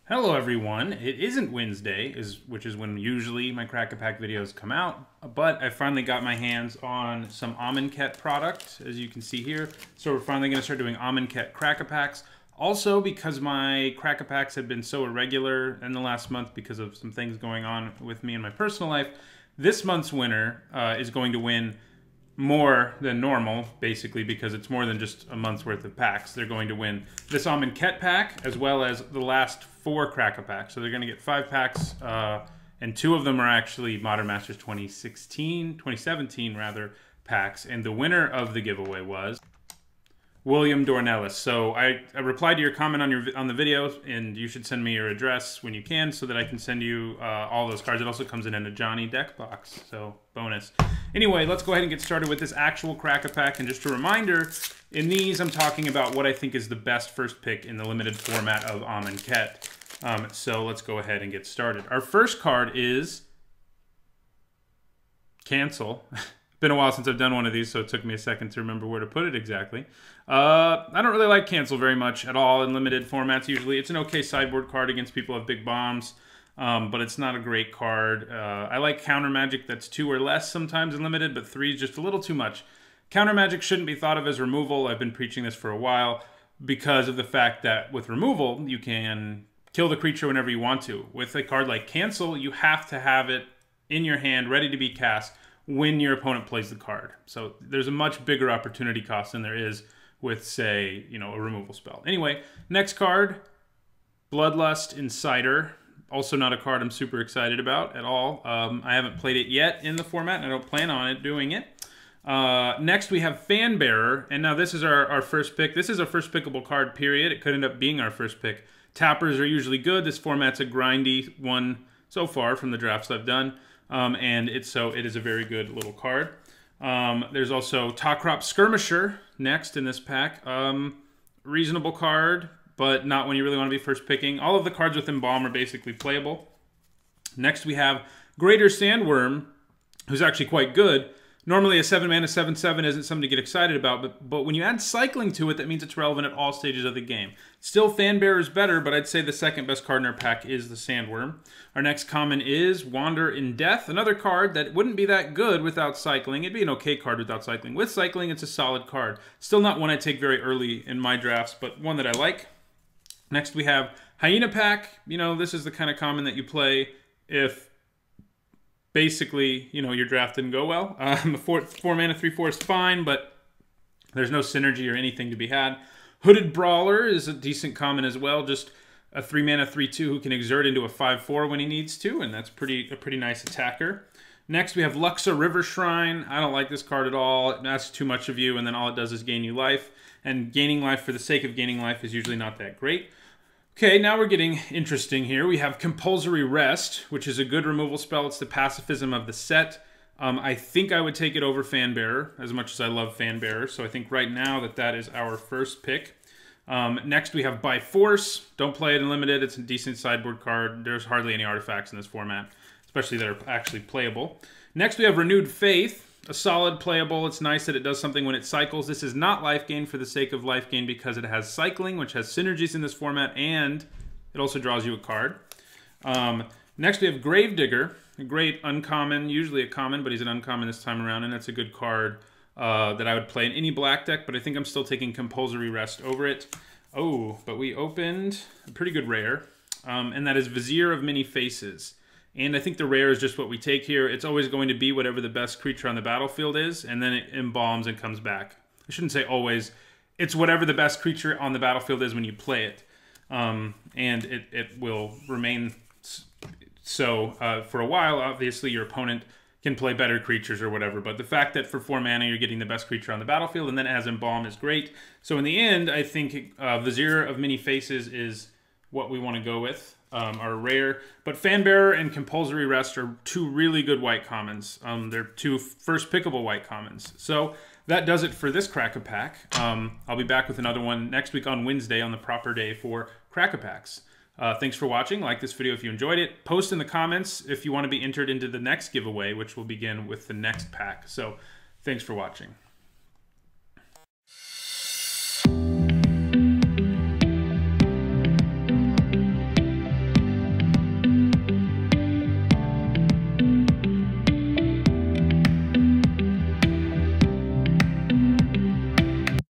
Hello everyone, it isn't Wednesday, which is when usually my Crack-A-Pack videos come out, but I finally got my hands on some Amonkhet product, as you can see here. So we're finally going to start doing Amonkhet Crack-A-Packs. Also, because my Crack-A-Packs have been so irregular in the last month because of some things going on with me in my personal life, this month's winner is going to win more than normal, basically, because it's more than just a month's worth of packs. They're going to win this Amonkhet pack, as well as the last 4 Crack-A-Packs. So they're going to get 5 packs, and 2 of them are actually Modern Masters 2017 rather, packs. And the winner of the giveaway was William Dornellis. So I replied to your comment on the video, and you should send me your address when you can so that I can send you all those cards. It also comes in a Johnny deck box, so bonus. Anyway, let's go ahead and get started with this actual Crack-A-Pack. And just a reminder, in these I'm talking about what I think is the best first pick in the limited format of Amonkhet. So let's go ahead and get started. Our first card is Cancel. Been a while since I've done one of these, so it took me a second to remember where to put it exactly. I don't really like Cancel very much at all in limited formats usually. It's an okay sideboard card against people who have big bombs, but it's not a great card. I like Counter Magic that's 2 or less sometimes in limited, but 3 is just a little too much. Counter Magic shouldn't be thought of as removal. I've been preaching this for a while because of the fact that with removal, you can kill the creature whenever you want to. With a card like Cancel, you have to have it in your hand, ready to be cast when your opponent plays the card. So there's a much bigger opportunity cost than there is with, say, a removal spell. Anyway, next card, Bloodlust Insider. Also not a card I'm super excited about at all. I haven't played it yet in the format, and I don't plan on doing it. Next we have Fanbearer, and now this is our first pick. This is our first pickable card, period. It could end up being our first pick. Tappers are usually good. This format's a grindy one so far from the drafts I've done. And it is a very good little card. There's also Takrop Skirmisher next in this pack. Reasonable card, but not when you really want to be first picking. All of the cards with Embalm are basically playable. Next we have Greater Sandworm, who's actually quite good. Normally a 7-mana 7/7 isn't something to get excited about, but when you add cycling to it, that means it's relevant at all stages of the game. Still, Fanbearer is better, but I'd say the second best card in our pack is the Sandworm. Our next common is Wander in Death, another card that wouldn't be that good without cycling. It'd be an okay card without cycling. With cycling, it's a solid card. Still not one I take very early in my drafts, but one that I like. Next we have Hyena Pack. This is the kind of common that you play if basically, your draft didn't go well. The 4 mana 3/4 is fine, but there's no synergy or anything to be had. Hooded Brawler is a decent common as well. Just a 3 mana 3/2 who can exert into a 5/4 when he needs to, and that's a pretty nice attacker. Next we have Luxa River Shrine. I don't like this card at all. It asks too much of you, and then all it does is gain you life. And gaining life for the sake of gaining life is usually not that great. Okay, now we're getting interesting here. We have Compulsory Rest, which is a good removal spell. It's the pacifism of the set. I think I would take it over Fanbearer, as much as I love Fanbearer. So I think right now that is our first pick. Next we have By Force. Don't play it in limited. It's a decent sideboard card. There's hardly any artifacts in this format, especially that are actually playable. Next we have Renewed Faith. A solid playable. It's nice that it does something when it cycles. This is not life gain for the sake of life gain because it has cycling, which has synergies in this format, and it also draws you a card. Next we have Gravedigger, a great uncommon, usually a common, but he's an uncommon this time around, and that's a good card that I would play in any black deck, but I think I'm still taking Compulsory Rest over it. Oh, but we opened a pretty good rare, and that is Vizier of Many Faces. And I think the rare is just what we take here. It's always going to be whatever the best creature on the battlefield is, and then it embalms and comes back. I shouldn't say always. It's whatever the best creature on the battlefield is when you play it. And it will remain so for a while. Obviously, your opponent can play better creatures or whatever, but the fact that for 4 mana you're getting the best creature on the battlefield and then it has Embalm is great. So in the end, I think Vizier of Many Faces is what we want to go with. Are rare, but Fanbearer and Compulsory Rest are 2 really good white commons. They're 2 first pickable white commons. So that does it for this Crack-A-Pack. I'll be back with another one next week on Wednesday on the proper day for Crack-A-Packs. Thanks for watching. Like this video if you enjoyed it. Post in the comments if you want to be entered into the next giveaway, which will begin with the next pack. So thanks for watching.